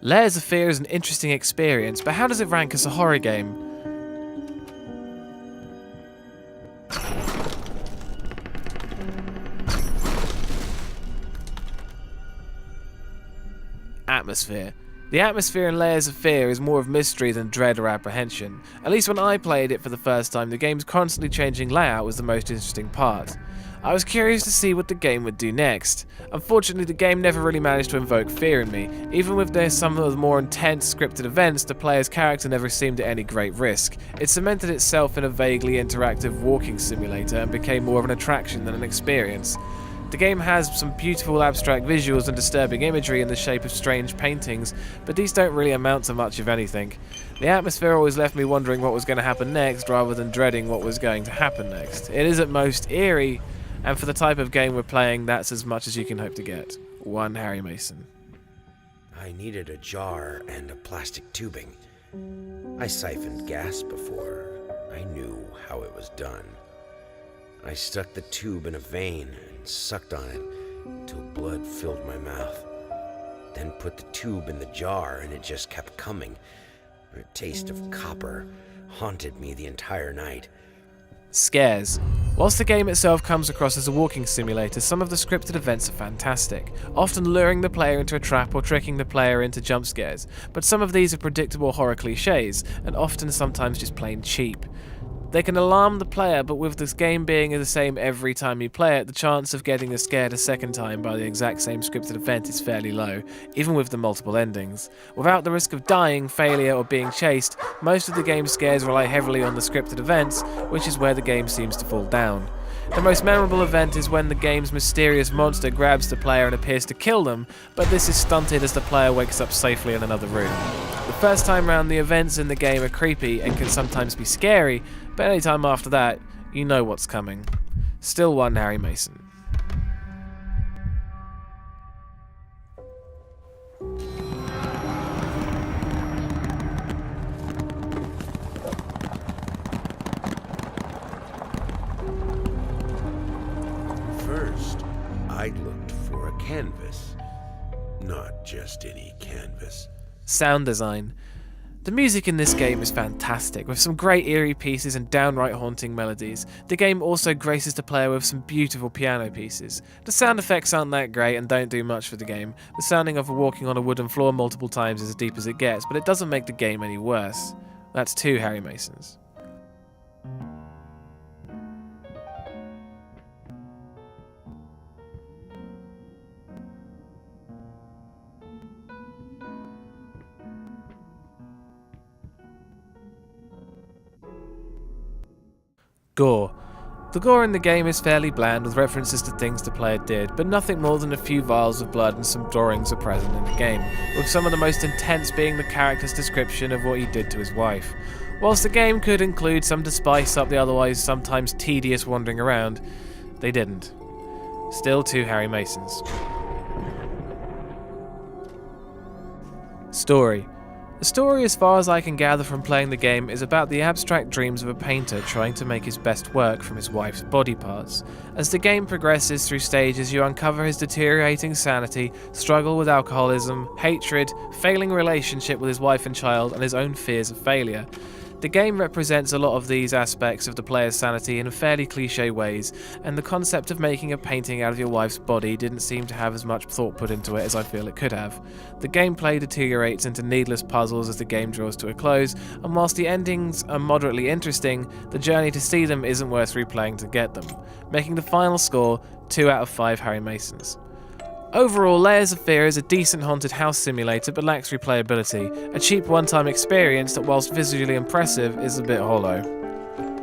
Layers of Fear is an interesting experience, but how does it rank as a horror game? Atmosphere. The atmosphere in Layers of Fear is more of mystery than dread or apprehension. At least when I played it for the first time, the game's constantly changing layout was the most interesting part. I was curious to see what the game would do next. Unfortunately, the game never really managed to invoke fear in me. Even with some of the more intense scripted events, the player's character never seemed at any great risk. It cemented itself in a vaguely interactive walking simulator and became more of an attraction than an experience. The game has some beautiful abstract visuals and disturbing imagery in the shape of strange paintings, but these don't really amount to much of anything. The atmosphere always left me wondering what was going to happen next rather than dreading what was going to happen next. It is at most eerie, and for the type of game we're playing, that's as much as you can hope to get. 1 Harry Mason. I needed a jar and a plastic tubing. I siphoned gas before. I knew how it was done. I stuck the tube in a vein and sucked on it until blood filled my mouth. Then put the tube in the jar and it just kept coming. A taste of copper haunted me the entire night. Scares. Whilst the game itself comes across as a walking simulator, some of the scripted events are fantastic, often luring the player into a trap or tricking the player into jump scares, but some of these are predictable horror cliches, and often sometimes just plain cheap. They can alarm the player, but with this game being the same every time you play it, the chance of getting scared a second time by the exact same scripted event is fairly low, even with the multiple endings. Without the risk of dying, failure, or being chased, most of the game's scares rely heavily on the scripted events, which is where the game seems to fall down. The most memorable event is when the game's mysterious monster grabs the player and appears to kill them, but this is stunted as the player wakes up safely in another room. The first time round, the events in the game are creepy and can sometimes be scary, but any time after that, you know what's coming. Still 1 Harry Mason. First, I looked for a canvas. Not just any canvas. Sound design. The music in this game is fantastic, with some great eerie pieces and downright haunting melodies. The game also graces the player with some beautiful piano pieces. The sound effects aren't that great and don't do much for the game. The sounding of walking on a wooden floor multiple times is as deep as it gets, but it doesn't make the game any worse. That's 2 Harry Masons. Gore. The gore in the game is fairly bland, with references to things the player did, but nothing more than a few vials of blood and some drawings are present in the game, with some of the most intense being the character's description of what he did to his wife. Whilst the game could include some to spice up the otherwise sometimes tedious wandering around, they didn't. Still 2 Harry Masons. Story. The story, as far as I can gather from playing the game, is about the abstract dreams of a painter trying to make his best work from his wife's body parts. As the game progresses through stages, you uncover his deteriorating sanity, struggle with alcoholism, hatred, failing relationship with his wife and child, and his own fears of failure. The game represents a lot of these aspects of the player's sanity in fairly cliché ways, and the concept of making a painting out of your wife's body didn't seem to have as much thought put into it as I feel it could have. The gameplay deteriorates into needless puzzles as the game draws to a close, and whilst the endings are moderately interesting, the journey to see them isn't worth replaying to get them, making the final score 2 out of 5 Harry Masons. Overall, Layers of Fear is a decent haunted house simulator but lacks replayability, a cheap one-time experience that, whilst visually impressive, is a bit hollow.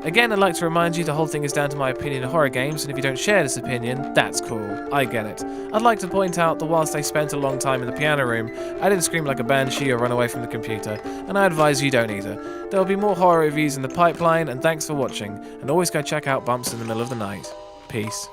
Again, I'd like to remind you the whole thing is down to my opinion of horror games, and if you don't share this opinion, that's cool, I get it. I'd like to point out that whilst I spent a long time in the piano room, I didn't scream like a banshee or run away from the computer, and I advise you don't either. There will be more horror reviews in the pipeline, and thanks for watching, and always go check out Bumps in the Middle of the Night. Peace.